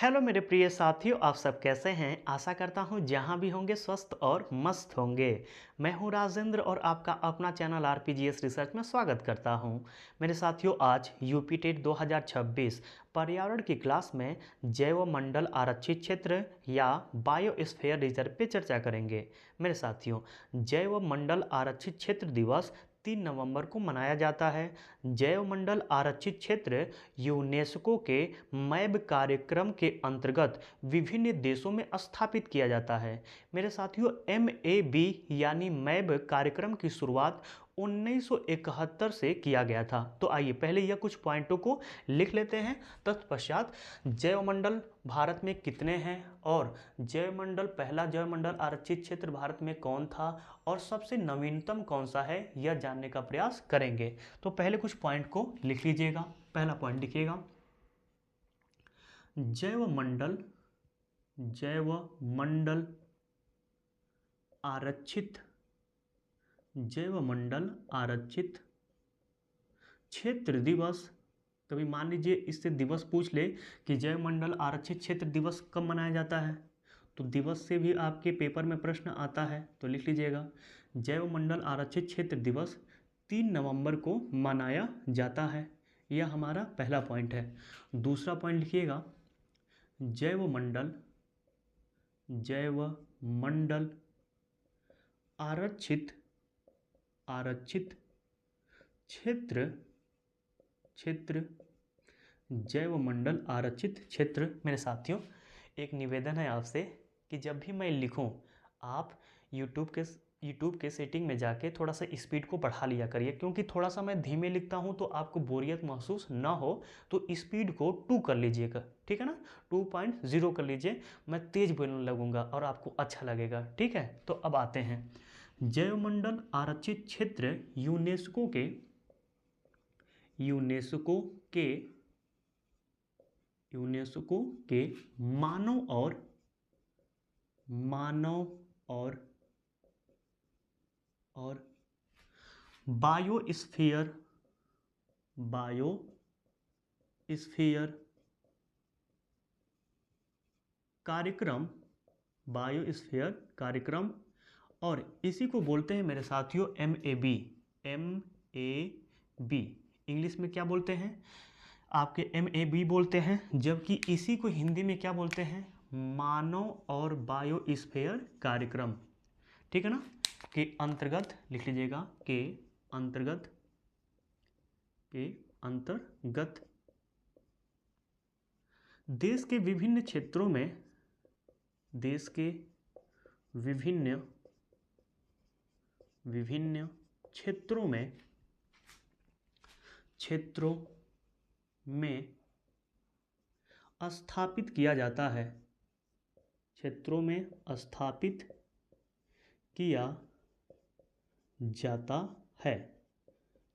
Hello मेरे प्रिय साथियों, आप सब कैसे हैं? आशा करता हूँ जहाँ भी होंगे स्वस्थ और मस्त होंगे। मैं हूँ राजेंद्र और आपका अपना चैनल आरपीजीएस रिसर्च में स्वागत करता हूँ। मेरे साथियों, आज यूपी टेट 2026 पर्यावरण की क्लास में जैव मंडल आरक्षित क्षेत्र या बायोस्फीयर रिजर्व पे चर्चा करेंगे। मेरे साथियों, जैव मंडल आरक्षित क्षेत्र दिवस 3 नवंबर को मनाया जाता है। जैव मंडल आरक्षित क्षेत्र यूनेस्को के मैब कार्यक्रम के अंतर्गत विभिन्न देशों में स्थापित किया जाता है। मेरे साथियों, MAB यानी मैब कार्यक्रम की शुरुआत 1971 से किया गया था। तो आइए पहले यह कुछ पॉइंटों को लिख लेते हैं। तत्पश्चात जैवमंडल भारत में कितने हैं और जैवमंडल पहला जैवमंडल आरक्षित क्षेत्र भारत में कौन था और सबसे नवीनतम कौन सा है, यह जानने का प्रयास करेंगे। तो पहले कुछ पॉइंट को लिख लीजिएगा। पहला पॉइंट लिखिएगा, जैवमंडल आरक्षित जैवमंडल आरक्षित क्षेत्र दिवस। कभी मान लीजिए इससे दिवस पूछ ले कि जैवमंडल आरक्षित क्षेत्र दिवस कब मनाया जाता है, तो दिवस से भी आपके पेपर में प्रश्न आता है। तो लिख लीजिएगा, जैवमंडल आरक्षित क्षेत्र दिवस 3 नवंबर को मनाया जाता है। यह हमारा पहला पॉइंट है। दूसरा पॉइंट लिखिएगा, जैवमंडल आरक्षित क्षेत्र जैवमंडल आरक्षित क्षेत्र। मेरे साथियों, एक निवेदन है आपसे कि जब भी मैं लिखूं, आप यूट्यूब के सेटिंग में जाके थोड़ा सा स्पीड को बढ़ा लिया करिए, क्योंकि थोड़ा सा मैं धीमे लिखता हूं तो आपको बोरियत महसूस ना हो। तो स्पीड को 2 कर लीजिएगा, ठीक है ना, 2.0 कर लीजिए। मैं तेज बोलने लगूंगा और आपको अच्छा लगेगा, ठीक है। तो अब आते हैं, जैवमंडल आरक्षित क्षेत्र यूनेस्को के मानव और बायोस्फीयर कार्यक्रम और इसी को बोलते हैं मेरे साथियों MAB। इंग्लिश में क्या बोलते हैं आपके? MAB बोलते हैं, जबकि इसी को हिंदी में क्या बोलते हैं? मानव और बायोस्फीयर कार्यक्रम, ठीक है ना, के अंतर्गत लिख लीजिएगा, के अंतर्गत देश के विभिन्न क्षेत्रों में स्थापित किया जाता है।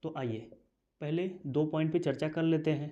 तो आइए पहले 2 पॉइंट पे चर्चा कर लेते हैं।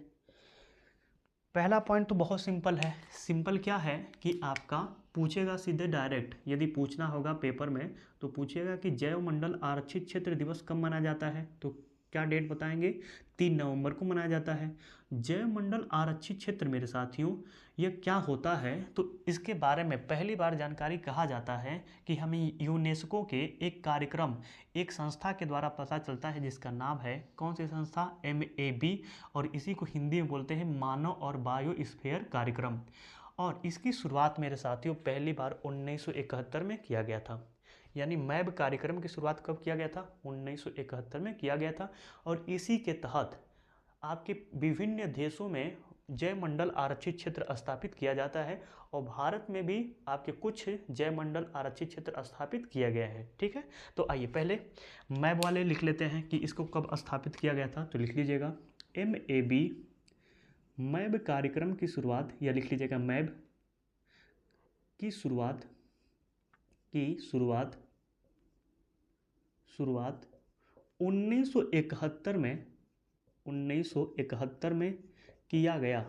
पहला पॉइंट तो बहुत सिंपल है। सिंपल क्या है कि आपका पूछेगा सीधे डायरेक्ट, यदि पूछना होगा पेपर में तो पूछेगा कि जैवमंडल आरक्षित क्षेत्र दिवस कब मनाया जाता है, तो क्या डेट बताएंगे? 3 नवंबर को मनाया जाता है। जैवमंडल आरक्षित क्षेत्र मेरे साथियों, यह क्या होता है, तो इसके बारे में पहली बार जानकारी कहा जाता है कि हमें यूनेस्को के एक संस्था के द्वारा पता चलता है, जिसका नाम है, कौन सी संस्था? MAB, और इसी को हिंदी में बोलते हैं मानव और बायोस्फीयर कार्यक्रम। और इसकी शुरुआत मेरे साथियों पहली बार 1971 में किया गया था। यानी मैब कार्यक्रम की शुरुआत कब किया गया था? 1971 में किया गया था। और इसी के तहत आपके विभिन्न देशों में जैवमंडल आरक्षित क्षेत्र स्थापित किया जाता है और भारत में भी आपके कुछ जैवमंडल आरक्षित क्षेत्र स्थापित किया गया है, ठीक है। तो आइए पहले मैब वाले लिख लेते हैं कि इसको कब स्थापित किया गया था। तो लिख लीजिएगा, MAB मैब कार्यक्रम की शुरुआत, या लिख लीजिएगा मैब की शुरुआत 1971 में किया गया।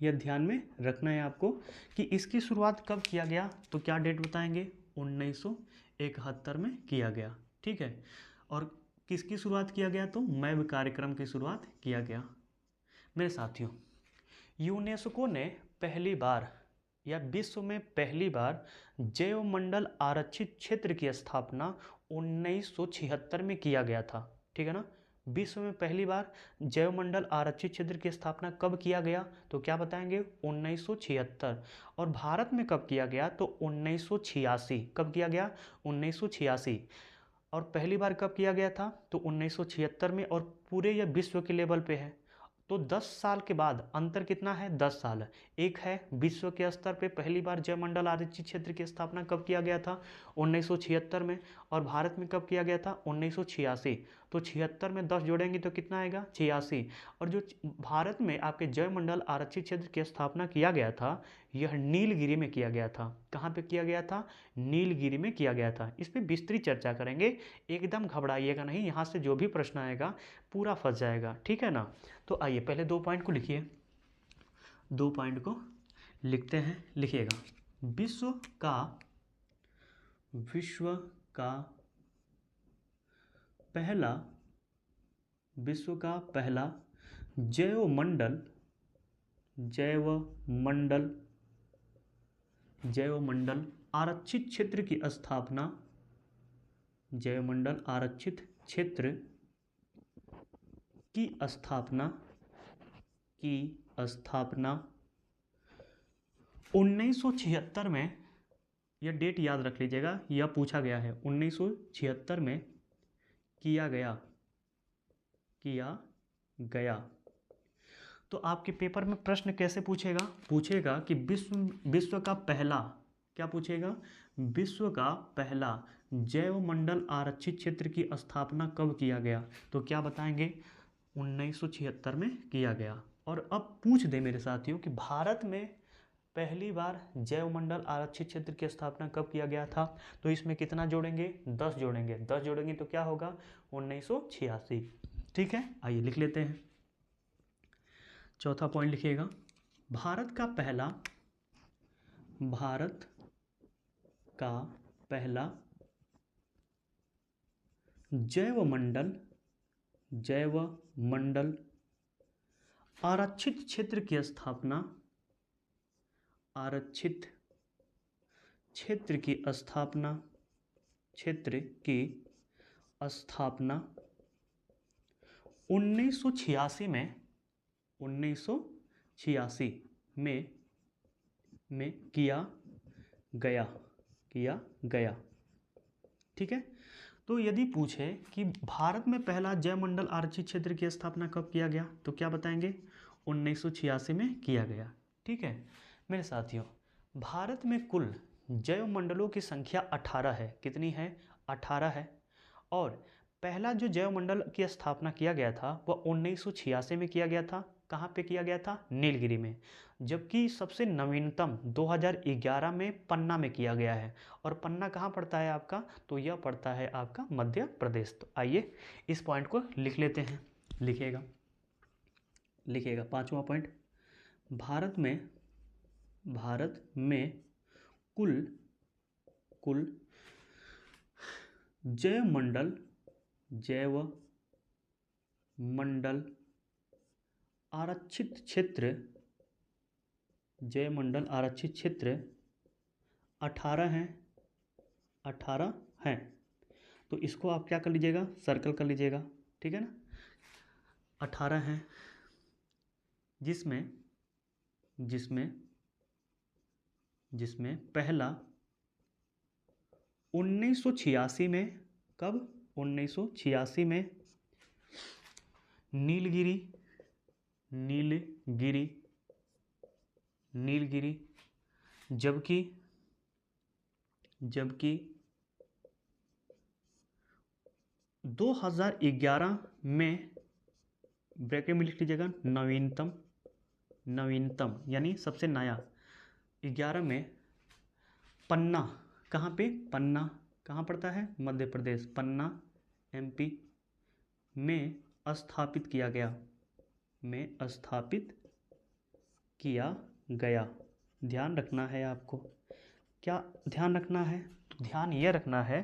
यह ध्यान में रखना है आपको कि इसकी शुरुआत कब किया गया, तो क्या डेट बताएंगे? 1971 में किया गया, ठीक है। और किसकी शुरुआत किया गया? तो मैब कार्यक्रम की शुरुआत किया गया। मेरे साथियों, यूनेस्को ने पहली बार या विश्व में पहली बार जैव मंडल आरक्षित क्षेत्र की स्थापना 1976 में किया गया था। ठीक है ना। विश्व में पहली बार जैव मंडल आरक्षित क्षेत्र की स्थापना कब किया गया, तो क्या बताएंगे 1976। और भारत में कब किया गया, तो 1986। कब किया गया, 1986। और पहली बार कब किया गया था, तो 1976 में। और पूरे या विश्व के लेवल पे है तो 10 साल के बाद अंतर कितना है, 10 साल। एक है विश्व के स्तर पे पहली बार जैव मंडल आरक्षित क्षेत्र की स्थापना कब किया गया था, 1976 में। और भारत में कब किया गया था, 1986। तो 76 में 10 जोड़ेंगे तो कितना आएगा, 86। और जो भारत में आपके जैव मंडल आरक्षित क्षेत्र की स्थापना किया गया था, यह नीलगिरी में किया गया था। कहाँ पे किया गया था, नीलगिरी में किया गया था। इस पर विस्तृत चर्चा करेंगे, एकदम घबराइएगा नहीं, यहाँ से जो भी प्रश्न आएगा पूरा फंस जाएगा। ठीक है ना। तो आइए पहले 2 पॉइंट को लिखिए, 2 पॉइंट को लिखते हैं। लिखिएगा, विश्व का पहला जैव मंडल आरक्षित क्षेत्र की स्थापना, जैव मंडल आरक्षित क्षेत्र की स्थापना 1976 में, यह डेट याद रख लीजिएगा, यह पूछा गया है, 1976 में किया गया। तो आपके पेपर में प्रश्न कैसे पूछेगा कि विश्व का पहला, क्या पूछेगा, विश्व का पहला जैव मंडल आरक्षित क्षेत्र की स्थापना कब किया गया, तो क्या बताएंगे 1976 में किया गया। और अब पूछ दे मेरे साथियों कि भारत में पहली बार जैव मंडल आरक्षित क्षेत्र की स्थापना कब किया गया था, तो इसमें कितना जोड़ेंगे, 10 जोड़ेंगे। 10 जोड़ेंगे तो क्या होगा, 1986। ठीक है, आइए लिख लेते हैं। चौथा पॉइंट लिखिएगा, भारत का पहला जैव मंडल आरक्षित क्षेत्र की स्थापना 1986 में किया गया। ठीक है। तो यदि पूछे कि भारत में पहला जैव मंडल आरक्षित क्षेत्र की स्थापना कब किया गया, तो क्या बताएंगे 1986 में किया गया। ठीक है मेरे साथियों, भारत में कुल जैव मंडलों की संख्या 18 है। कितनी है, 18 है। और पहला जो जैव मंडल की स्थापना किया गया था वह 1986 में किया गया था। कहाँ पे किया गया था, नीलगिरी में। जबकि सबसे नवीनतम 2011 में पन्ना में किया गया है। और पन्ना कहाँ पड़ता है आपका, तो यह पड़ता है आपका मध्य प्रदेश। तो आइए इस पॉइंट को लिख लेते हैं। लिखिएगा 5वां पॉइंट, भारत में कुल जैव मंडल आरक्षित क्षेत्र 18 हैं। तो इसको आप क्या कर लीजिएगा, सर्कल कर लीजिएगा। ठीक है ना, 18 हैं, जिसमें पहला 1986 में, कब 1986 में नीलगिरी, जबकि 2011 में, ब्रैकेट में लिख लीजिएगा, नवीनतम यानी सबसे नया, 11 में पन्ना, कहाँ पे, पन्ना कहाँ पड़ता है, मध्य प्रदेश, पन्ना MP में स्थापित किया गया। ध्यान रखना है आपको, क्या ध्यान रखना है, तो ध्यान ये रखना है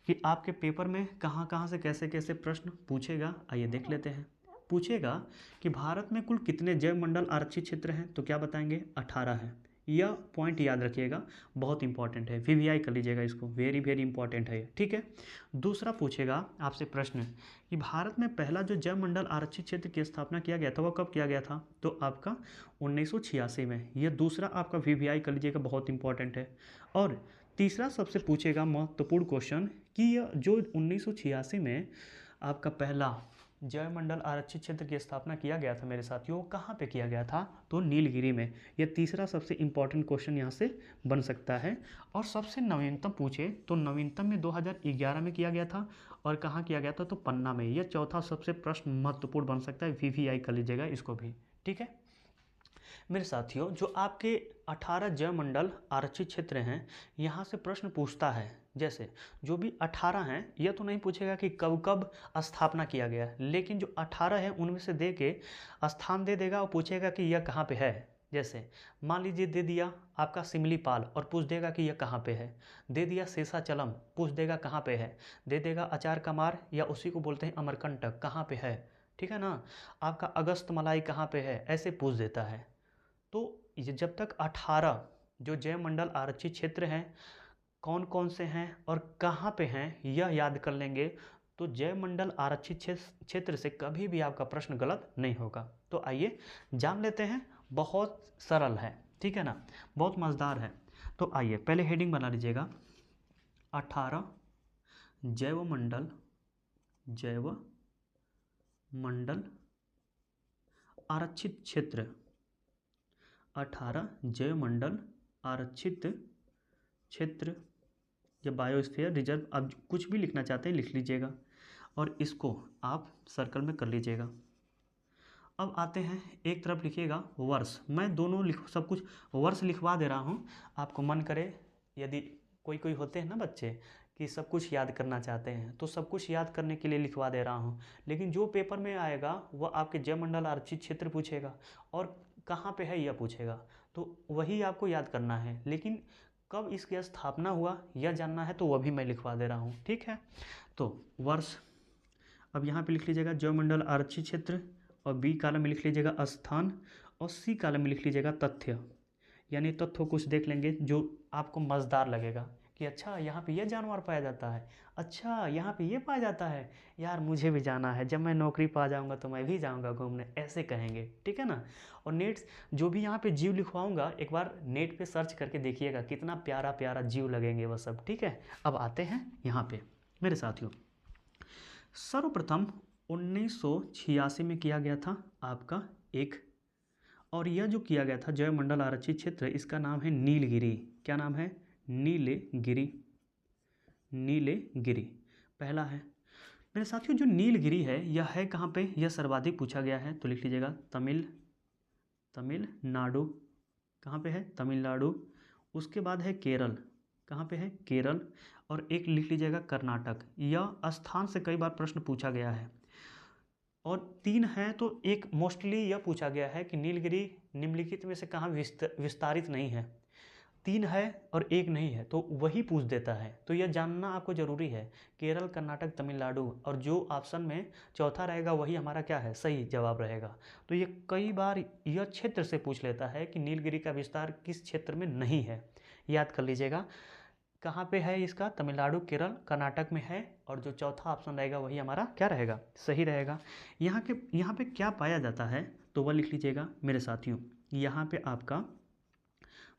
कि आपके पेपर में कहाँ कहाँ से कैसे कैसे प्रश्न पूछेगा। आइए देख लेते हैं। पूछेगा कि भारत में कुल कितने जैव मंडल आरक्षित क्षेत्र हैं, तो क्या बताएंगे 18 है। यह पॉइंट याद रखिएगा, बहुत इंपॉर्टेंट है, वीवीआई कर लीजिएगा इसको, वेरी वेरी इंपॉर्टेंट है, ठीक है। दूसरा पूछेगा आपसे प्रश्न कि भारत में पहला जो जैव मंडल आरक्षित क्षेत्र की स्थापना किया गया था वह कब किया गया था, तो आपका 1986 में। यह दूसरा आपका वीवीआई कर लीजिएगा, बहुत इंपॉर्टेंट है। और तीसरा सबसे पूछेगा महत्वपूर्ण क्वेश्चन कि यह जो 1986 में आपका पहला जैव मंडल आरक्षित क्षेत्र की स्थापना किया गया था मेरे साथियों, कहाँ पे किया गया था, तो नीलगिरी में। यह तीसरा सबसे इंपॉर्टेंट क्वेश्चन यहाँ से बन सकता है। और सबसे नवीनतम पूछे तो नवीनतम में 2011 में किया गया था, और कहाँ किया गया था, तो पन्ना में। यह चौथा सबसे प्रश्न महत्वपूर्ण बन सकता है, वीवीआई कर लीजिएगा इसको भी, ठीक है मेरे साथियों। जो आपके 18 जैव मंडल आरक्षित क्षेत्र हैं, यहाँ से प्रश्न पूछता है, जैसे जो भी 18 हैं यह तो नहीं पूछेगा कि कब कब स्थापना किया गया, लेकिन जो 18 है उनमें से दे के स्थान दे देगा और पूछेगा कि यह कहाँ पे है। जैसे मान लीजिए दे दिया आपका सिमलीपाल और पूछ देगा कि यह कहाँ पे है, दे दिया शेषाचलम, पूछ देगा कहाँ पे है, दे देगा अचार कमार या उसी को बोलते हैं अमरकंटक, कहाँ पे है, ठीक है ना। आपका अगस्त मलाई कहाँ पे है, ऐसे पूछ देता है। तो ये जब तक 18 जो जैव मंडल आरक्षित क्षेत्र हैं कौन कौन से हैं और कहाँ पे हैं यह याद कर लेंगे, तो जैव मंडल आरक्षित क्षेत्र से कभी भी आपका प्रश्न गलत नहीं होगा। तो आइए जान लेते हैं, बहुत सरल है, ठीक है ना, बहुत मज़ेदार है। तो आइए पहले हेडिंग बना लीजिएगा, 18 जैव मंडल आरक्षित क्षेत्र, 18 जैव मंडल आरक्षित क्षेत्र या बायोस्फीयर रिजर्व, आप कुछ भी लिखना चाहते हैं लिख लीजिएगा और इसको आप सर्कल में कर लीजिएगा। अब आते हैं एक तरफ लिखिएगा वर्ष, मैं दोनों सब कुछ वर्ष लिखवा दे रहा हूँ, आपको मन करे, यदि कोई होते हैं ना बच्चे कि सब कुछ याद करना चाहते हैं तो सब कुछ याद करने के लिए लिखवा दे रहा हूँ, लेकिन जो पेपर में आएगा वह आपके जैव मंडल आरक्षित क्षेत्र पूछेगा और कहाँ पे है यह पूछेगा, तो वही आपको याद करना है, लेकिन कब इसकी स्थापना हुआ यह जानना है तो वह भी मैं लिखवा दे रहा हूँ, ठीक है। तो वर्ष, अब यहाँ पे लिख लीजिएगा जैव मंडल आरक्षित क्षेत्र, और बी कॉलम में लिख लीजिएगा स्थान, और सी कॉलम में लिख लीजिएगा तथ्य, यानी तथ्यों कुछ देख लेंगे जो आपको मज़ेदार लगेगा कि अच्छा यहाँ पे ये जानवर पाया जाता है, अच्छा यहाँ पे ये पाया जाता है, यार मुझे भी जाना है, जब मैं नौकरी पा जाऊँगा तो मैं भी जाऊँगा घूमने, ऐसे कहेंगे, ठीक है ना। और नेट जो भी यहाँ पे जीव लिखवाऊँगा एक बार नेट पे सर्च करके देखिएगा, कितना प्यारा प्यारा जीव लगेंगे वो सब, ठीक है। अब आते हैं यहाँ पे मेरे साथियों, सर्वप्रथम 1986 में किया गया था आपका एक, और यह जो किया गया था जैव मंडल आरक्षित क्षेत्र, इसका नाम है नीलगिरी। क्या नाम है, नीलगिरी, नीलगिरी पहला है मेरे साथियों। जो नीलगिरी है यह है कहाँ पे, यह सर्वाधिक पूछा गया है, तो लिख लीजिएगा तमिलनाडु, कहाँ पे है, तमिलनाडु। उसके बाद है केरल, कहाँ पे है, केरल। और एक लिख लीजिएगा कर्नाटक, यह स्थान से कई बार प्रश्न पूछा गया है। और 3 है तो एक मोस्टली यह पूछा गया है कि नीलगिरी निम्नलिखित में से कहाँ विस्तारित नहीं है, 3 है और एक नहीं है, तो वही पूछ देता है, तो यह जानना आपको ज़रूरी है, केरल, कर्नाटक, तमिलनाडु, और जो ऑप्शन में चौथा रहेगा वही हमारा क्या है, सही जवाब रहेगा। तो ये कई बार यह क्षेत्र से पूछ लेता है कि नीलगिरी का विस्तार किस क्षेत्र में नहीं है, याद कर लीजिएगा कहाँ पे है इसका, तमिलनाडु, केरल, कर्नाटक में है, और जो चौथा ऑप्शन रहेगा वही हमारा क्या रहेगा, सही रहेगा। यहाँ पे क्या पाया जाता है तो वह लिख लीजिएगा मेरे साथियों, यहाँ पे आपका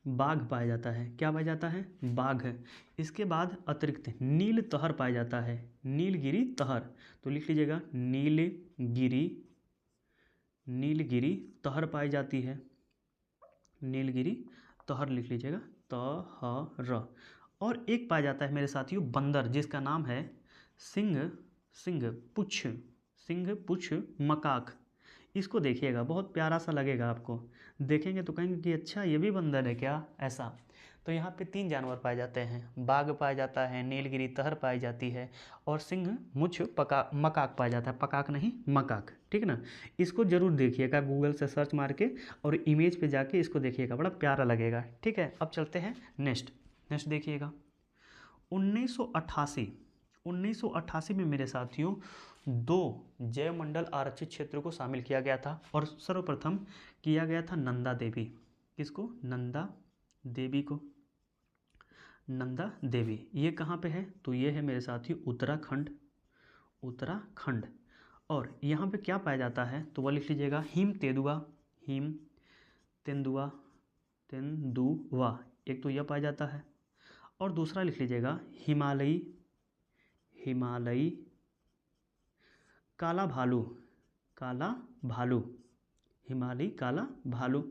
बाघ पाया जाता है, क्या पाया जाता है, बाघ है। इसके बाद अतिरिक्त नील तहर पाया जाता है, नीलगिरी तहर, तो लिख लीजिएगा नीलगिरी तहर पाई जाती है, नीलगिरी तहर लिख लीजिएगा, तहर। और एक पाया जाता है मेरे साथियों बंदर, जिसका नाम है सिंह पुच्छ मकाक। इसको देखिएगा, बहुत प्यारा सा लगेगा आपको, देखेंगे तो कहेंगे कि अच्छा ये भी बंदर है क्या, ऐसा। तो यहाँ पे 3 जानवर पाए जाते हैं, बाघ पाया जाता है, नीलगिरी तहर पाई जाती है, और सिंह मुछ मकाक पाया जाता है, पकाक नहीं मकाक, ठीक है ना। इसको जरूर देखिएगा गूगल से सर्च मार के और इमेज पे जाके इसको देखिएगा, बड़ा प्यारा लगेगा, ठीक है। अब चलते हैं नेक्स्ट देखिएगा, 1988 1988 में मेरे साथियों 2 जैवमंडल आरक्षित क्षेत्र को शामिल किया गया था और सर्वप्रथम किया गया था नंदा देवी। किसको? नंदा देवी को। नंदा देवी ये कहाँ पे है? तो ये है मेरे साथियों उत्तराखंड। उत्तराखंड। और यहाँ पे क्या पाया जाता है? तो वह लिख लीजिएगा हिम तेंदुआ। हिम तेंदुआ। तेंदुआ एक तो यह पाया जाता है और दूसरा लिख लीजिएगा हिमालयी। हिमालयी काला भालू। काला भालू। हिमालयी काला भालू।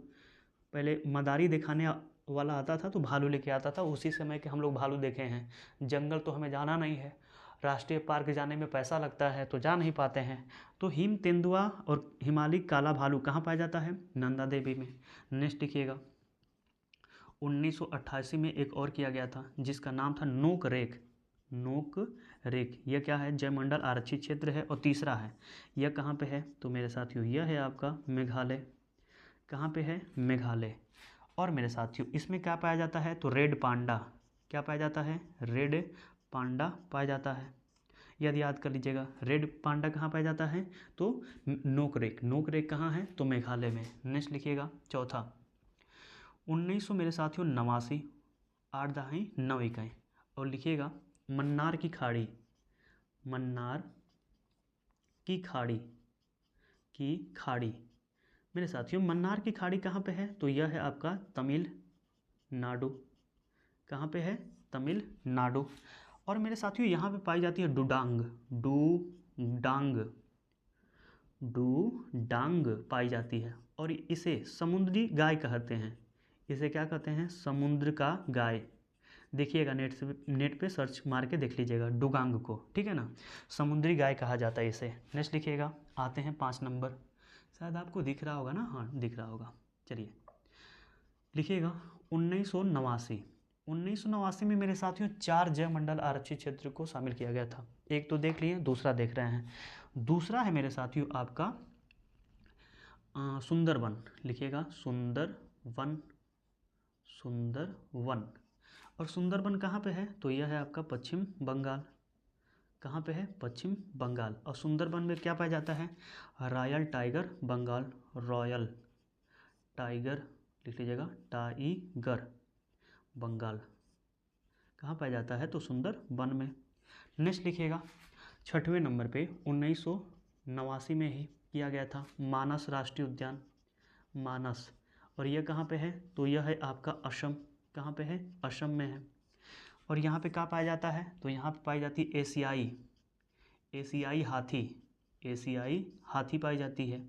पहले मदारी दिखाने वाला आता था तो भालू लेके आता था, उसी समय के हम लोग भालू देखे हैं। जंगल तो हमें जाना नहीं है, राष्ट्रीय पार्क जाने में पैसा लगता है तो जा नहीं पाते हैं। तो हिम तेंदुआ और हिमालयी काला भालू कहाँ पाया जाता है? नंदा देवी में। नेक्स्ट लिखिएगा 1988 में एक और किया गया था जिसका नाम था नोक रेक। नोक रेक यह क्या है? जयमंडल आरक्षित क्षेत्र है। और तीसरा है यह कहाँ पे है? तो मेरे साथियों यह है आपका मेघालय। कहाँ पे है? मेघालय। और मेरे साथियों इसमें क्या पाया जाता है? तो रेड पांडा। क्या पाया जाता है? रेड पांडा पाया जाता है। यदि याद कर लीजिएगा रेड पांडा कहाँ पाया जाता है? तो नोक रेक। नोक रेक कहाँ है? तो मेघालय में। नेक्स्ट लिखिएगा चौथा 1900 मेरे साथियों 89। 8 दहाई 9 इकाई। और लिखिएगा मन्नार की खाड़ी। मन्नार की खाड़ी। की खाड़ी। मेरे साथियों मन्नार की खाड़ी कहाँ पे है? तो यह है आपका तमिलनाडु। कहाँ पे है? तमिलनाडु। और मेरे साथियों यहाँ पे पाई जाती है डुडांग। डुडांग। डुडांग पाई जाती है और इसे समुद्री गाय कहते हैं। इसे क्या कहते हैं? समुद्र का गाय। देखिएगा नेट पे सर्च मार के देख लीजिएगा डुगांग को, ठीक है ना। समुद्री गाय कहा जाता है इसे। नेक्स्ट लिखिएगा आते हैं 5 नंबर। शायद आपको दिख रहा होगा ना? हाँ दिख रहा होगा। चलिए लिखिएगा 1989। 1989 में मेरे साथियों 4 जयमंडल आरक्षित क्षेत्र को शामिल किया गया था। एक तो देख लिए, दूसरा देख रहे हैं। दूसरा है मेरे साथियों आपका सुंदरवन। लिखिएगा सुंदरवन। सुंदरवन। और सुंदरबन कहाँ पे है? तो यह है आपका पश्चिम बंगाल। कहाँ पे है? पश्चिम बंगाल। और सुंदरबन में क्या पाया जाता है? Royal tiger Bengal. Royal tiger लिख लीजिएगा टाइगर बंगाल कहाँ पाया जाता है? तो सुंदरबन में। नेक्स्ट लिखिएगा 6वें नंबर पे 1989 में ही किया गया था मानस राष्ट्रीय उद्यान। मानस। और यह कहाँ पे है? तो यह है आपका असम। कहाँ पे है? असम में है। और यहाँ पे क्या पाया जाता है? तो यहाँ पे पाई जाती है एशियाई हाथी। एशियाई हाथी पाई जाती है।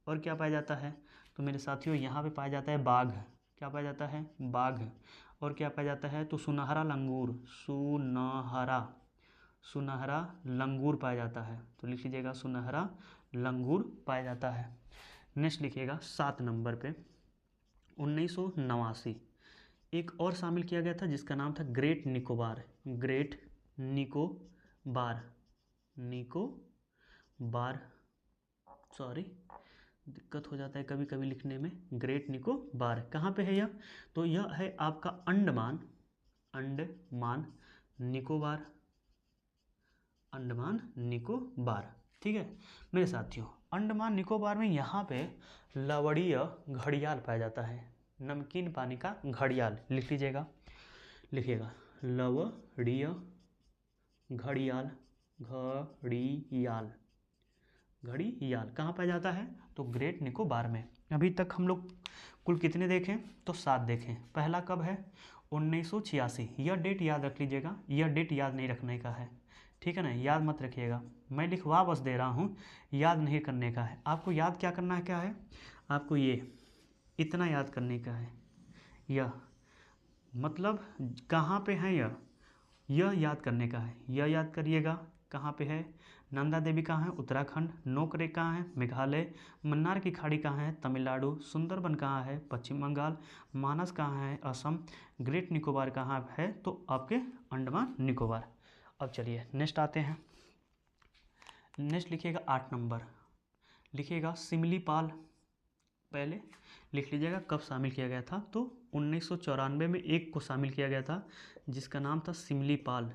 और क्या पाया जाता है? तो मेरे साथियों यहाँ पे पाया जाता है बाघ। क्या पाया जाता है? बाघ। और क्या पाया जाता है? तो सुनहरा लंगूर। सुनहरा। सुनहरा लंगूर पाया जाता है। तो लिख लीजिएगा सुनहरा लंगूर पाया जाता है। नेक्स्ट लिखिएगा 7 नंबर पे 1989 एक और शामिल किया गया था जिसका नाम था great Nicobar. Great Nicobar. Nicobar sorry दिक्कत हो जाता है कभी कभी लिखने में। ग्रेट निकोबार कहाँ पे है यह? तो यह है आपका अंडमान। अंडमान निकोबार। अंडमान निकोबार। ठीक है मेरे साथियों अंडमान निकोबार में यहाँ पे लवणीय घड़ियाल पाया जाता है। नमकीन पानी का घड़ियाल लिख लीजिएगा। लिखिएगा लवणीय घड़ियाल। घड़ियाल। घड़ियाल कहाँ पाया जाता है? तो ग्रेट निकोबार में। अभी तक हम लोग कुल कितने देखें? तो 7 देखें। पहला कब है? 1986। यह डेट याद रख लीजिएगा, यह डेट याद नहीं रखने का है, ठीक है ना। याद मत रखिएगा, मैं लिखवा बस दे रहा हूँ, याद नहीं करने का है। आपको याद क्या करना है? क्या है आपको? ये इतना याद करने का है। यह मतलब कहाँ पे है? यह याद करने का है। यह याद करिएगा कहाँ पे है? नंदा देवी कहाँ है? उत्तराखंड। नोक रेक कहाँ है? मेघालय। मन्नार की खाड़ी कहाँ है? तमिलनाडु। सुंदरबन कहाँ है? पश्चिम बंगाल। मानस कहाँ है? असम। ग्रेट निकोबार कहाँ है? तो आपके अंडमान निकोबार। अब चलिए नेक्स्ट आते हैं। नेक्स्ट लिखिएगा 8 नंबर। लिखिएगा सिमलीपाल। पहले लिख लीजिएगा कब शामिल किया गया था? तो 1994 में एक को शामिल किया गया था जिसका नाम था सिमलीपाल।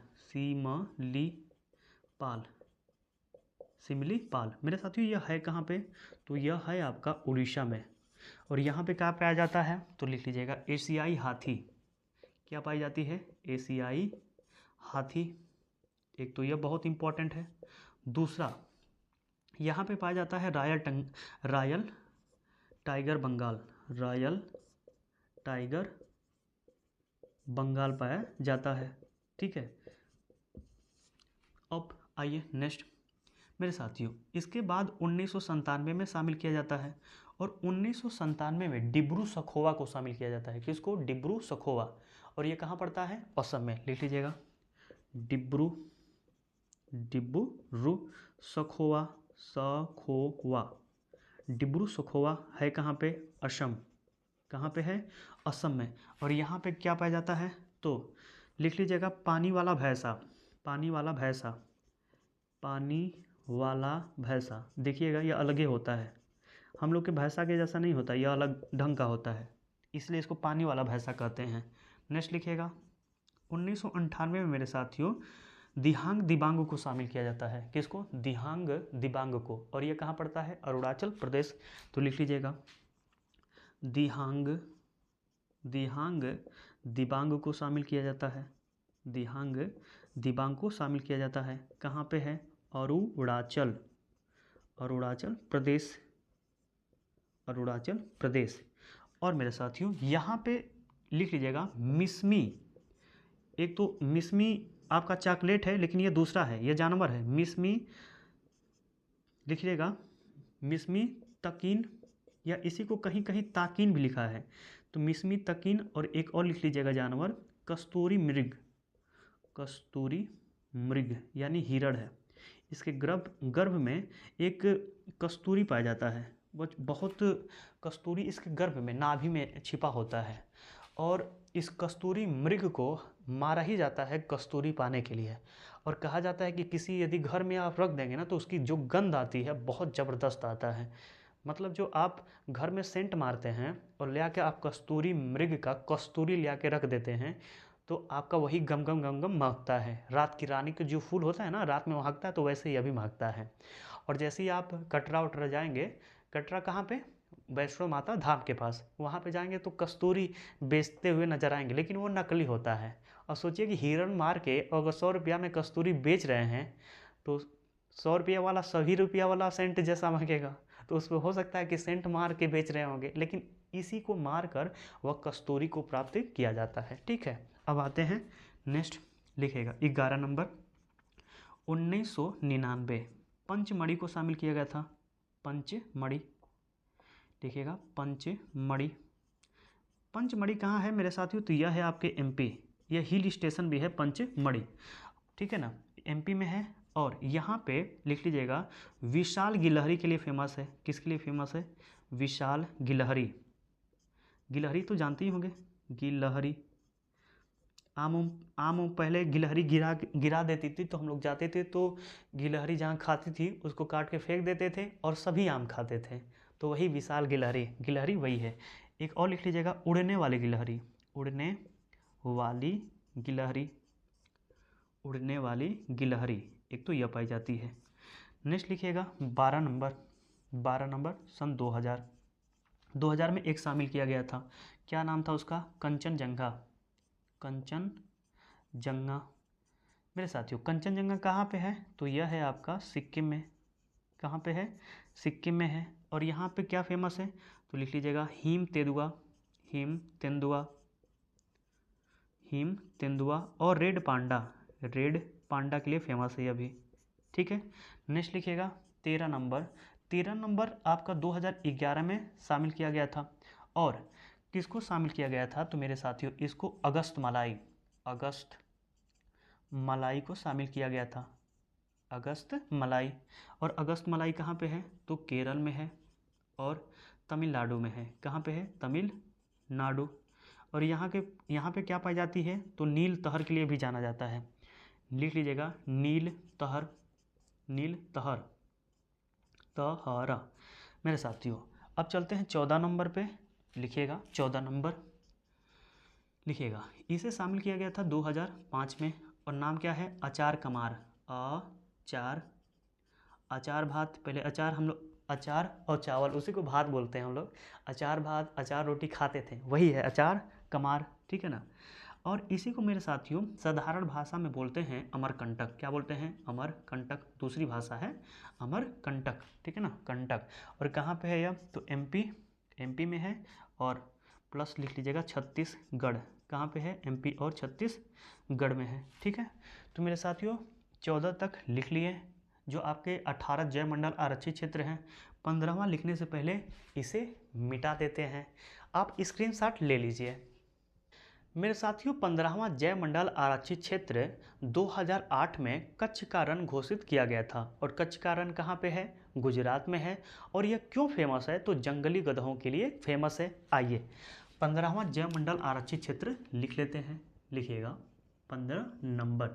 सिमलीपाल मेरे साथियों यह है कहाँ पे, तो यह है आपका उड़ीसा में। और यहाँ पे क्या पाया जाता है, तो लिख लीजिएगा एशियाई हाथी। क्या पाई जाती है, एशियाई हाथी। एक तो यह बहुत इंपॉर्टेंट है। दूसरा, यहाँ पे पाया जाता है royal tiger Bengal. Royal tiger Bengal पाया जाता है। ठीक है, अब आइए नेक्स्ट मेरे साथियों, इसके बाद 1997 में शामिल किया जाता है। और 1997 में डिब्रू सखोवा को शामिल किया जाता है। किसको, डिब्रू सखोवा। और ये कहाँ पड़ता है, असम में। लिख लीजिएगा डिब्रू सखोवा। डिब्रू सखोवा है कहाँ पे, असम। कहाँ पे है, असम में। और यहाँ पे क्या पाया जाता है, तो लिख लीजिएगा पानी वाला भैंसा। देखिएगा यह अलग ही होता है, हम लोग के भैंसा के जैसा नहीं होता, यह अलग ढंग का होता है, इसलिए इसको पानी वाला भैंसा कहते हैं। नेक्स्ट लिखिएगा 1998 में मेरे साथियों दिहांग दिबांग को शामिल किया जाता है। किसको, दिहांग दिबांग को। और यह कहाँ पड़ता है, अरुणाचल प्रदेश। तो लिख लीजिएगा दिहांग दिबांग को शामिल किया जाता है। दिहांग दिबांग को शामिल किया जाता है। कहाँ पे है, अरुणाचल प्रदेश। और मेरे साथियों यहाँ पे लिख लीजिएगा मिसमी। एक तो मिसमी आपका चॉकलेट है, लेकिन ये दूसरा है, ये जानवर है। मिसमी लिखिएगा मिसमी तकीन, या इसी को कहीं कहीं ताकीन भी लिखा है। तो मिसमी तकीन। और एक और लिख लीजिएगा जानवर कस्तूरी मृग यानी हिरण है। इसके गर्भ में एक कस्तूरी पाया जाता है। वो बहुत कस्तूरी इसके गर्भ में, नाभि में छिपा होता है। और इस कस्तूरी मृग को मारा ही जाता है कस्तूरी पाने के लिए। और कहा जाता है कि किसी यदि घर में आप रख देंगे ना, तो उसकी जो गंध आती है बहुत ज़बरदस्त आता है। मतलब जो आप घर में सेंट मारते हैं और ले आके आप कस्तूरी मृग का कस्तूरी ले आके रख देते हैं, तो आपका वही गम गम महकता है। रात की रानी का जो फूल होता है ना, रात में महकता है, तो वैसे ही अभी महकता है। और जैसे ही आप कटरा उटरा जाएंगे, कटरा कहाँ पे, वैष्णो माता धाम के पास, वहाँ पे जाएंगे तो कस्तूरी बेचते हुए नजर आएंगे, लेकिन वो नकली होता है। और सोचिए कि हिरण मार के अगर 100 रुपया में कस्तूरी बेच रहे हैं, तो 100 रुपया वाला सभी रुपया वाला सेंट जैसा महकेगा। तो उसमें हो सकता है कि सेंट मार के बेच रहे होंगे, लेकिन इसी को मार कर वह कस्तूरी को प्राप्त किया जाता है। ठीक है, अब आते हैं नेक्स्ट, लिखेगा 11 नंबर 1999 पंचमढ़ी को शामिल किया गया था। पंचमढ़ी लिखिएगा पंचमढ़ी कहाँ है मेरे साथियों, तो यह है आपके एमपी। यह हिल स्टेशन भी है पंचमढ़ी, ठीक है ना, एमपी में है। और यहाँ पे लिख लीजिएगा विशाल गिलहरी के लिए फेमस है। किसके लिए फेमस है, विशाल गिलहरी तो जानते ही होंगे, गिलहरी। आम पहले गिलहरी गिरा देती थी, तो हम लोग जाते थे तो गिलहरी जहाँ खाती थी उसको काट के फेंक देते थे और सभी आम खाते थे। तो वही विशाल गिलहरी वही है। एक और लिख लीजिएगा उड़ने वाली गिलहरी, एक तो यह पाई जाती है। नेक्स्ट लिखिएगा 12 नंबर सन 2000 में एक शामिल किया गया था। क्या नाम था उसका, कंचनजंगा मेरे साथियों। कंचनजंगा कहाँ पे है, तो यह है आपका सिक्किम में। कहाँ पे है, सिक्किम में है। और यहाँ पे क्या फेमस है, तो लिख लीजिएगा हिम तेंदुआ और रेड पांडा के लिए फेमस है अभी। ठीक है, नेक्स्ट लिखिएगा 13 नंबर आपका 2011 में शामिल किया गया था। और किसको शामिल किया गया था, तो मेरे साथियों इसको अगस्त मलाई को शामिल किया गया था। अगस्त मलाई। और अगस्त मलाई कहाँ पे है, तो केरल में है और तमिलनाडु में है। कहाँ पे है, तमिलनाडु। और यहाँ पे क्या पाई जाती है, तो नील तहर के लिए भी जाना जाता है। लिख लीजिएगा नील तहरा मेरे साथियों। अब चलते हैं 14 नंबर पे, लिखिएगा 14 नंबर लिखिएगा। इसे शामिल किया गया था 2005 में। और नाम क्या है? अचार कमार। अचार, अचार भात, पहले अचार हम लोग, अचार और चावल उसी को भात बोलते हैं हम लोग। अचार भात, अचार रोटी खाते थे, वही है अचार कमार, ठीक है ना। और इसी को मेरे साथियों साधारण भाषा में बोलते हैं अमरकंटक। क्या बोलते हैं? अमरकंटक। दूसरी भाषा है अमरकंटक, ठीक है ना, कंटक। और कहाँ पे है यह? तो एमपी, एमपी में है। और प्लस लिख लीजिएगा छत्तीसगढ़। कहाँ पे है? एमपी और छत्तीसगढ़ में है, ठीक है। तो मेरे साथियों 14 तक लिख लिए जो आपके 18 जय मंडल आरक्षित क्षेत्र हैं। 15वां लिखने से पहले इसे मिटा देते हैं। आप स्क्रीनशॉट ले लीजिए। मेरे साथियों 15वां जय मंडल आरक्षित क्षेत्र 2008 में कच्छ का रण घोषित किया गया था। और कच्छ का रण कहाँ पे है? गुजरात में है। और यह क्यों फेमस है? तो जंगली गधों के लिए फेमस है। आइए 15वां जय मंडल आरक्षित क्षेत्र लिख लेते हैं। लिखिएगा 15 नंबर।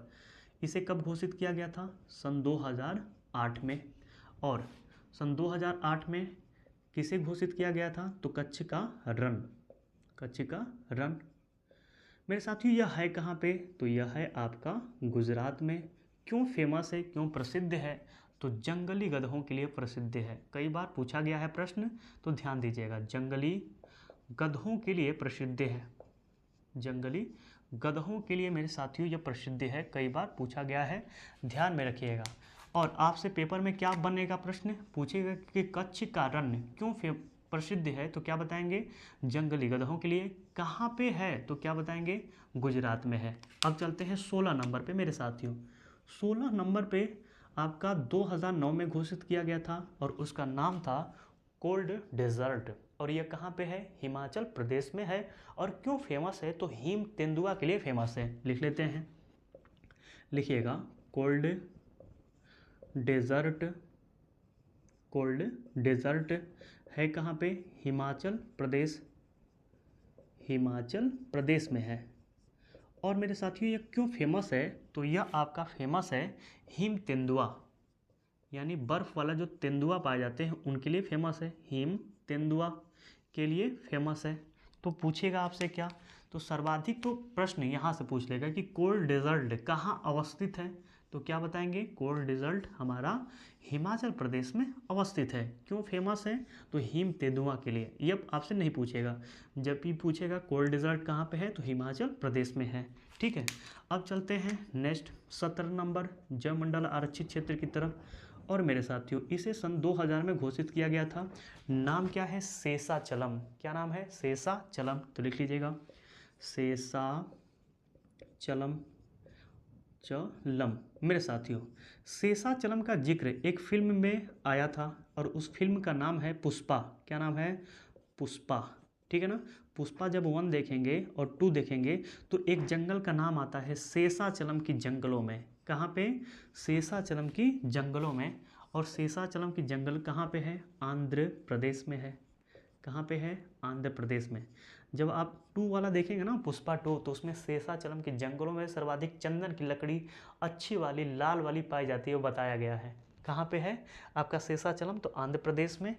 इसे कब घोषित किया गया था? सन 2008 में। और सन 2008 में किसे घोषित किया गया था? तो कच्छ का रण, कच्छ का रण। मेरे साथियों यह है कहाँ पे? तो यह है आपका गुजरात में। क्यों फेमस है, क्यों प्रसिद्ध है? तो जंगली गधों के लिए प्रसिद्ध है। कई बार पूछा गया है प्रश्न, तो ध्यान दीजिएगा, जंगली गधों के लिए प्रसिद्ध है। जंगली गधों के लिए मेरे साथियों यह प्रसिद्ध है, कई बार पूछा गया है, ध्यान में रखिएगा। और आपसे पेपर में क्या बनेगा? प्रश्न पूछेगा कि कच्छ का रण क्यों प्रसिद्ध है, तो क्या बताएंगे? जंगली गधों के लिए। कहाँ पे है? तो क्या बताएंगे? गुजरात में है। अब चलते हैं 16 नंबर पे मेरे साथियों। 16 नंबर पे आपका 2009 में घोषित किया गया था और उसका नाम था कोल्ड डेजर्ट। और यह कहाँ पे है? हिमाचल प्रदेश में है। और क्यों फेमस है? तो हिम तेंदुआ के लिए फेमस है। लिख लेते हैं, लिखिएगा कोल्ड डेजर्ट। कोल्ड डेजर्ट है कहाँ पे? हिमाचल प्रदेश, हिमाचल प्रदेश में है। और मेरे साथियों यह क्यों फेमस है? तो यह आपका फेमस है हिम तेंदुआ, यानी बर्फ़ वाला जो तेंदुआ पाए जाते हैं उनके लिए फेमस है। हिम तेंदुआ के लिए फेमस है। तो पूछेगा आपसे क्या? तो सर्वाधिक तो प्रश्न यहाँ से पूछ लेगा कि कोल्ड डेजर्ट कहाँ अवस्थित है। तो क्या बताएंगे? कोल्ड डेजर्ट हमारा हिमाचल प्रदेश में अवस्थित है। क्यों फेमस है? तो हिम तेंदुआ के लिए। ये आपसे नहीं पूछेगा। जब भी पूछेगा कोल्ड डेजर्ट कहाँ पे है, तो हिमाचल प्रदेश में है, ठीक है। अब चलते हैं नेक्स्ट 17 नंबर जय मंडल आरक्षित क्षेत्र की तरफ। और मेरे साथियों इसे सन 2000 में घोषित किया गया था। नाम क्या है? शेषाचलम। क्या नाम है? शेषाचलम। तो लिख लीजिएगा शेषाचलम, चलम। मेरे साथियों शेषाचलम का जिक्र एक फिल्म में आया था और उस फिल्म का नाम है पुष्पा। क्या नाम है? पुष्पा, ठीक है ना। पुष्पा जब 1 देखेंगे और 2 देखेंगे तो एक जंगल का नाम आता है शेषाचलम की जंगलों में। कहाँ पे? शेषाचलम की जंगलों में। और शेषाचलम की जंगल कहाँ पे है? आंध्र प्रदेश में है। कहाँ पे है? आंध्र प्रदेश में। जब आप 2 वाला देखेंगे ना, पुष्पा 2, तो उसमें शेषाचलम के जंगलों में सर्वाधिक चंदन की लकड़ी अच्छी वाली लाल वाली पाई जाती है, वो बताया गया है। कहाँ पे है आपका शेषाचलम? तो आंध्र प्रदेश में।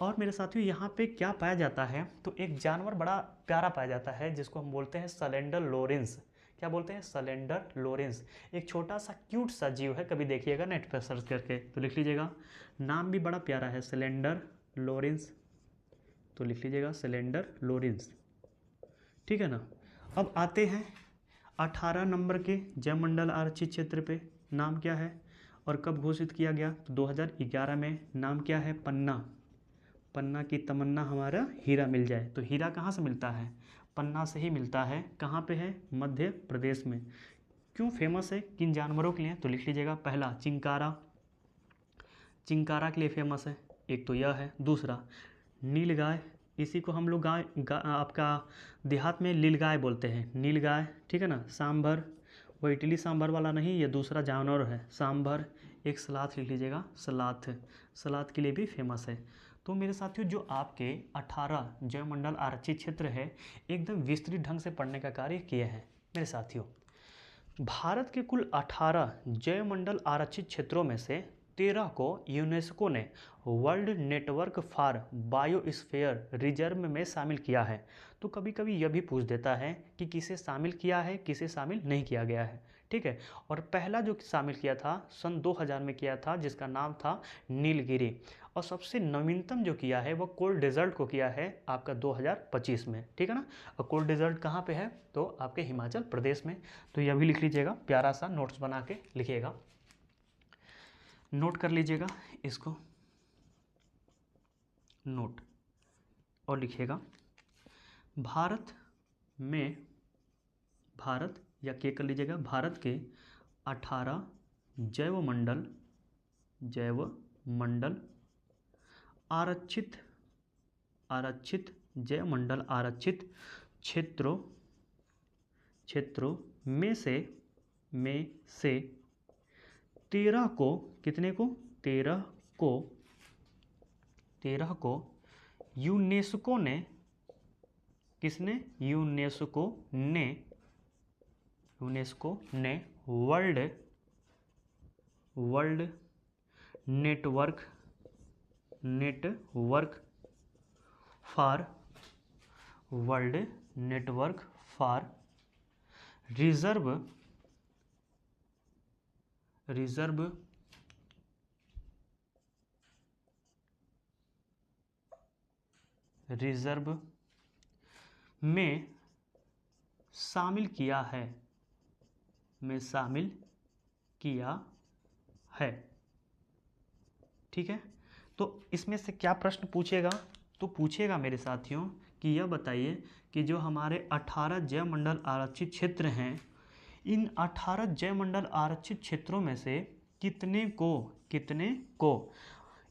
और मेरे साथियों यहाँ पे क्या पाया जाता है? तो एक जानवर बड़ा प्यारा पाया जाता है जिसको हम बोलते हैं सलेंडर लोरेंस। क्या बोलते हैं? Cylinder Lorentz. एक छोटा सा क्यूट सा जीव है, कभी देखिएगा नेट पर सर्च करके। तो लिख लीजिएगा, नाम भी बड़ा प्यारा है, सलेंडर लोरेंस। तो लिख लीजिएगा सलेंडर लोरेंस, ठीक है ना। अब आते हैं 18 नंबर के जय मंडल आरक्षित क्षेत्र पे। नाम क्या है और कब घोषित किया गया? तो 2011 में। नाम क्या है? पन्ना। पन्ना की तमन्ना हमारा हीरा मिल जाए। तो हीरा कहाँ से मिलता है? पन्ना से ही मिलता है। कहाँ पे है? मध्य प्रदेश में। क्यों फेमस है? किन जानवरों के लिए? तो लिख लीजिएगा, पहला चिंकारा, चिंकारा के लिए फेमस है, एक तो यह है। दूसरा नीलगाय, इसी को हम लोग आपका देहात में नीलगाय बोलते हैं, नीलगाय, ठीक है ना। सांभर, वो इडली सांभर वाला नहीं, ये दूसरा जानवर है सांभर। एक सलाथ लिख लीजिएगा, सलाथ, सलाथ के लिए भी फेमस है। तो मेरे साथियों जो आपके 18 जय मंडल आरक्षित क्षेत्र है एकदम विस्तृत ढंग से पढ़ने का कार्य किए हैं। मेरे साथियों भारत के कुल 18 जय मंडल आरक्षित क्षेत्रों में से 13 को यूनेस्को ने world network for biosphere reserve में शामिल किया है। तो कभी कभी यह भी पूछ देता है कि किसे शामिल किया है, किसे शामिल नहीं किया गया है, ठीक है। और पहला जो शामिल किया था सन 2000 में किया था, जिसका नाम था नीलगिरी। और सबसे नवीनतम जो किया है वो कोल्ड डेजर्ट को किया है आपका 2025 में, ठीक है ना। और कोल्ड डेजर्ट कहाँ पे है, तो आपके हिमाचल प्रदेश में। तो यह भी लिख लीजिएगा, प्यारा सा नोट्स बना के लिखिएगा, नोट कर लीजिएगा इसको, नोट, और लिखिएगा भारत में, भारत या के कर लीजिएगा, भारत के 18 जैव मंडल आरक्षित जैव मंडल आरक्षित क्षेत्रों में से 13 को, कितने को, 13 को यूनेस्को ने, किसने, यूनेस्को ने वर्ल्ड नेटवर्क फॉर रिजर्व में शामिल किया है, ठीक है। तो इसमें से क्या प्रश्न पूछेगा, तो पूछेगा मेरे साथियों कि यह बताइए कि जो हमारे 18 जैव मंडल आरक्षित क्षेत्र हैं, इन 18 जैव मंडल आरक्षित क्षेत्रों में से कितने को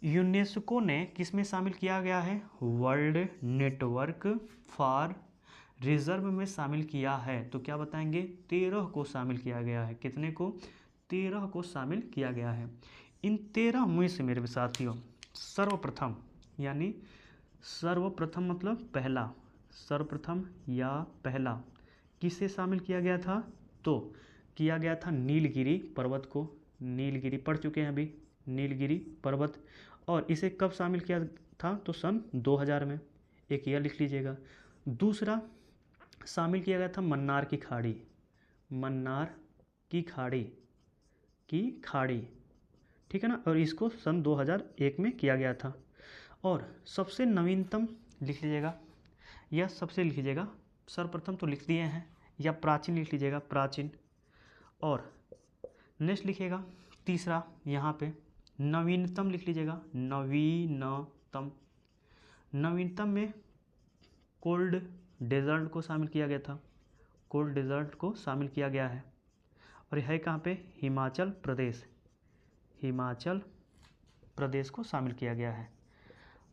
यूनेस्को ने किस में शामिल किया गया है, वर्ल्ड नेटवर्क फॉर रिजर्व में शामिल किया है। तो क्या बताएंगे, 13 को शामिल किया गया है, कितने को, 13 को शामिल किया गया है। इन 13 में से मेरे साथियों सर्वप्रथम, यानी सर्वप्रथम मतलब पहला, सर्वप्रथम या पहला किसे शामिल किया गया था, तो किया गया था नीलगिरी पर्वत को, नीलगिरी पढ़ चुके हैं अभी, नीलगिरी पर्वत। और इसे कब शामिल किया था, तो सन 2000 में, एक यह लिख लीजिएगा। दूसरा शामिल किया गया था मन्नार की खाड़ी, मन्नार की खाड़ी, ठीक है ना। और इसको सन 2001 में किया गया था। और सबसे नवीनतम लिख लीजिएगा, यह सबसे लिख लीजिएगा, सर्वप्रथम तो लिख दिए हैं, या प्राचीन लिख लीजिएगा, प्राचीन। और नेक्स्ट लिखिएगा तीसरा, यहाँ पे नवीनतम लिख लीजिएगा, नवीनतम में कोल्ड डेजर्ट को शामिल किया गया था, कोल्ड डेजर्ट को शामिल किया गया है। और यह है कहाँ पे, हिमाचल प्रदेश को शामिल किया गया है।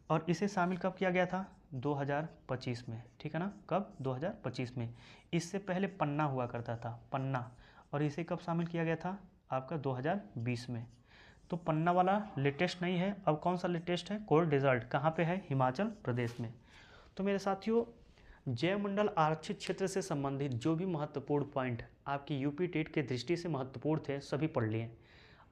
और इसे शामिल कब किया गया था, 2025 में, ठीक है ना। कब, 2025 में। इससे पहले पन्ना हुआ करता था, पन्ना, और इसे कब शामिल किया गया था, आपका 2020 में। तो पन्ना वाला लेटेस्ट नहीं है, अब कौन सा लेटेस्ट है, कोल्ड डेजर्ट, कहाँ पे है, हिमाचल प्रदेश में। तो मेरे साथियों जैव मंडल आरक्षित क्षेत्र से संबंधित जो भी महत्वपूर्ण पॉइंट आपकी यूपी टेट के दृष्टि से महत्वपूर्ण थे सभी पढ़ लिए।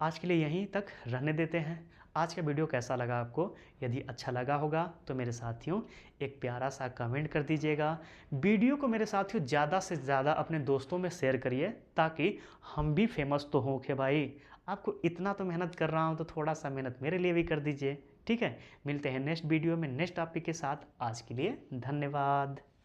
आज के लिए यहीं तक रहने देते हैं। आज का वीडियो कैसा लगा आपको, यदि अच्छा लगा होगा तो मेरे साथियों एक प्यारा सा कमेंट कर दीजिएगा। वीडियो को मेरे साथियों ज़्यादा से ज़्यादा अपने दोस्तों में शेयर करिए, ताकि हम भी फेमस तो हों कि भाई आपको इतना तो मेहनत कर रहा हूँ तो थोड़ा सा मेहनत मेरे लिए भी कर दीजिए, ठीक है। मिलते हैं नेक्स्ट वीडियो में नेक्स्ट टॉपिक के साथ। आज के लिए धन्यवाद।